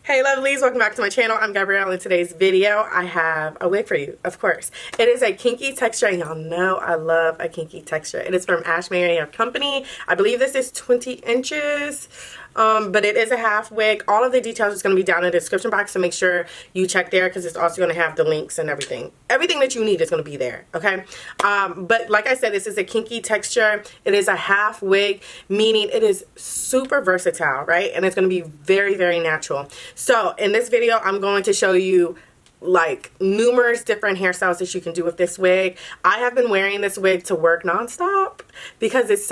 Hey lovelies, welcome back to my channel. I'm Gabrielle. In today's video I have a wig for you, of course. It is a kinky texture, and y'all know I love a kinky texture. It is from Ashimary company. I believe this is 20 inches, but it is a half wig. All of the details is going to be down in the description box, so make sure you check there because it's also going to have the links and everything. Everything that you need is going to be there, okay? But like I said, this is a kinky texture. It is a half wig, meaning it is super versatile, right? And it's going to be very, very natural. So in this video, I'm going to show you like numerous different hairstyles that you can do with this wig. I have been wearing this wig to work nonstop because it's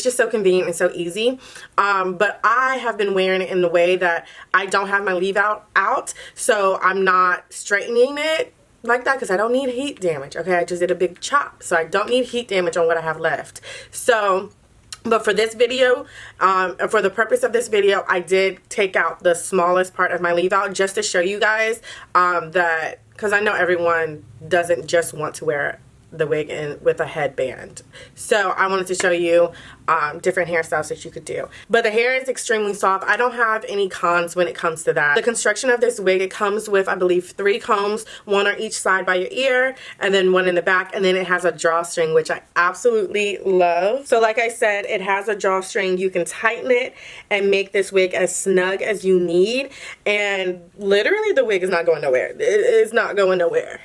just so convenient and so easy. But I have been wearing it in the way that I don't have my leave out, so I'm not straightening it like that because I don't need heat damage. Okay, I just did a big chop, so I don't need heat damage on what I have left. So but for this video, for the purpose of this video, I did take out the smallest part of my leave out just to show you guys that, because I know everyone doesn't just want to wear the wig with a headband. So I wanted to show you different hairstyles that you could do. But the hair is extremely soft. I don't have any cons when it comes to that. The construction of this wig, it comes with, I believe, 3 combs, 1 on each side by your ear, and then 1 in the back, and then it has a drawstring, which I absolutely love. So like I said, it has a drawstring. You can tighten it and make this wig as snug as you need, and literally the wig is not going nowhere. It is not going nowhere.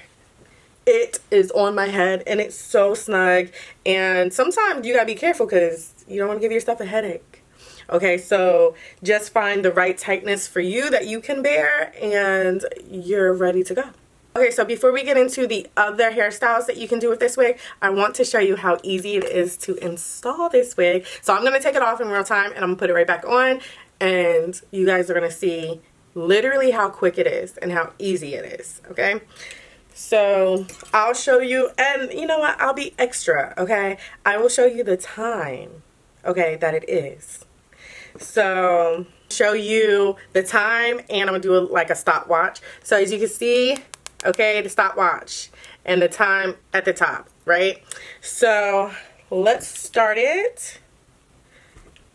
It is on my head and it's so snug, and sometimes you gotta be careful because you don't want to give yourself a headache. Okay, so just find the right tightness for you that you can bear and you're ready to go. Okay, so before we get into the other hairstyles that you can do with this wig, I want to show you how easy it is to install this wig. So I'm going to take it off in real time and I'm going to put it right back on, and you guys are going to see literally how quick it is and how easy it is, okay? So I'll show you, and you know what, I'll be extra, okay? I will show you the time, okay, that it is. So show you the time, and I'm gonna do like a stopwatch. So as you can see, okay, the stopwatch and the time at the top, right? So let's start it.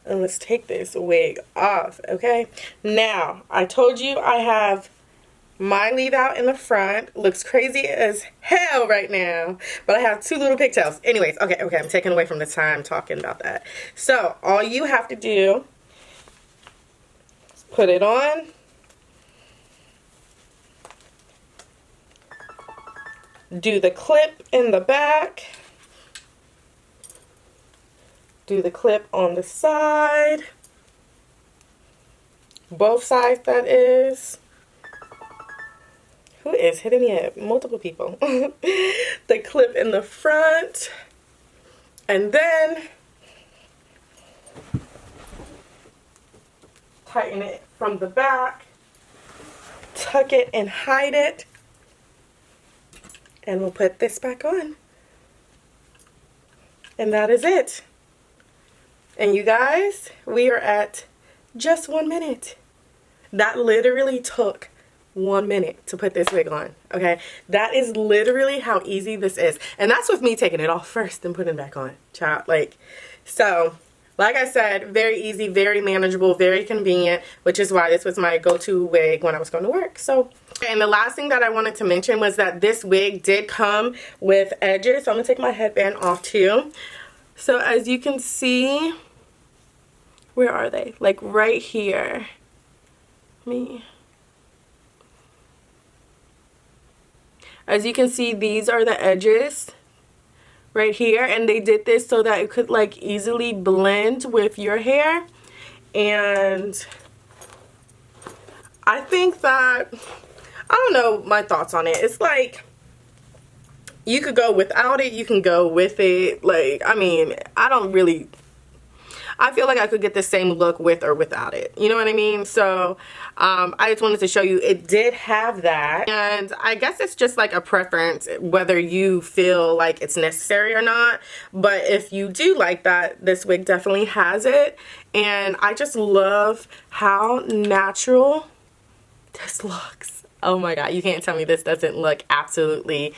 And let's take this wig off, okay? Now, I told you I have my leave out in the front. Looks crazy as hell right now, but I have 2 little pigtails. Anyways, okay, I'm taking away from the time talking about that. So all you have to do is put it on, do the clip in the back, do the clip on the side, both sides, that is. Who is hitting me up? Multiple people. The clip in the front, and then tighten it from the back, tuck it and hide it, and we'll put this back on. And that is it. And you guys, we are at just 1 minute. That literally took 1 minute to put this wig on, okay? That is literally how easy this is, and that's with me taking it off first and putting it back on, child. Like, so like I said, very easy, very manageable, very convenient, which is why this was my go-to wig when I was going to work. So, and the last thing that I wanted to mention was that this wig did come with edges, so I'm gonna take my headband off too. So as you can see, where are they? Like right here. As you can see, these are the edges right here, and they did this so that it could like easily blend with your hair. And I think that, I don't know my thoughts on it. It's like you could go without it, you can go with it. Like, I mean, I feel like I could get the same look with or without it. You know what I mean? So I just wanted to show you it did have that. And I guess it's just like a preference whether you feel like it's necessary or not. But if you do like that, this wig definitely has it. And I just love how natural this looks. Oh my god, you can't tell me this doesn't look absolutely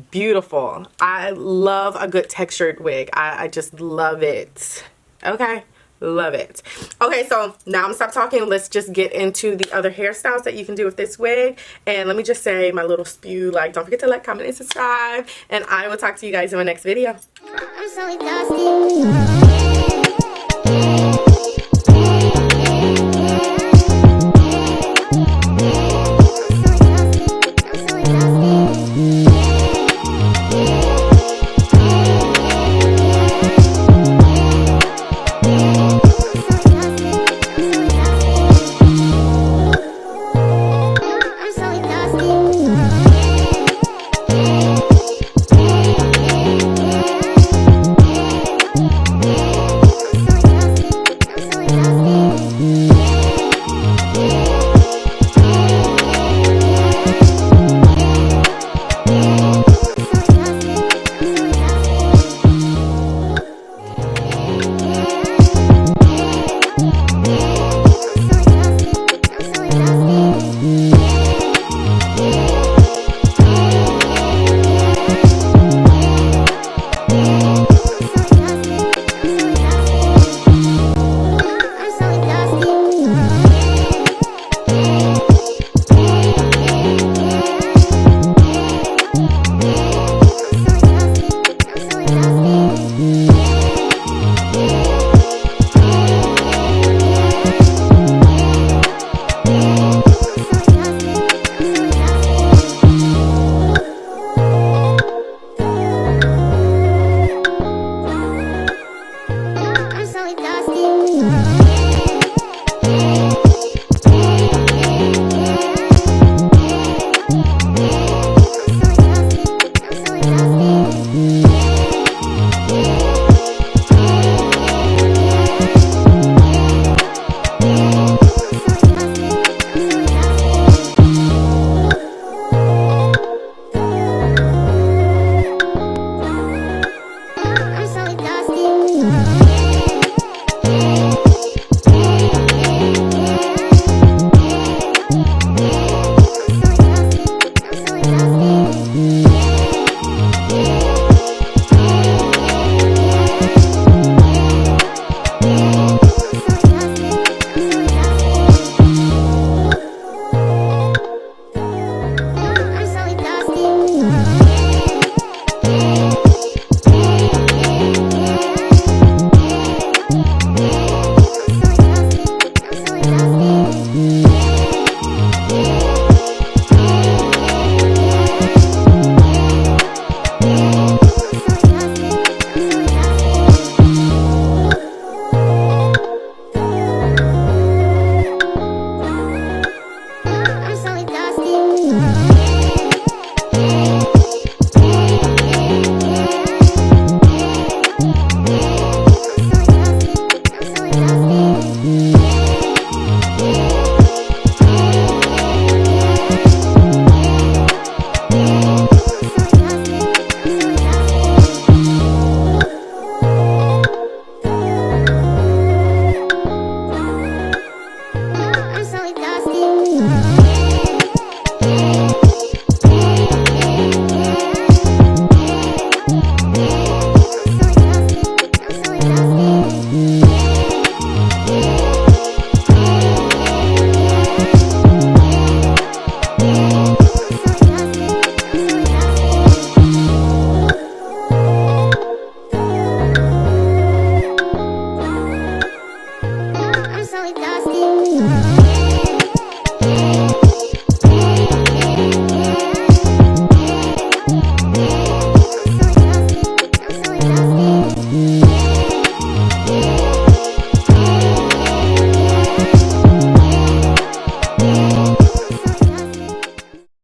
beautiful. I love a good textured wig. I just love it. Okay, Love it. Okay, so now I'm gonna stop talking. Let's just get into the other hairstyles that you can do with this wig. And let me just say my little spew, like, don't forget to like, comment, and subscribe. And I will talk to you guys in my next video. I'm so exhausted.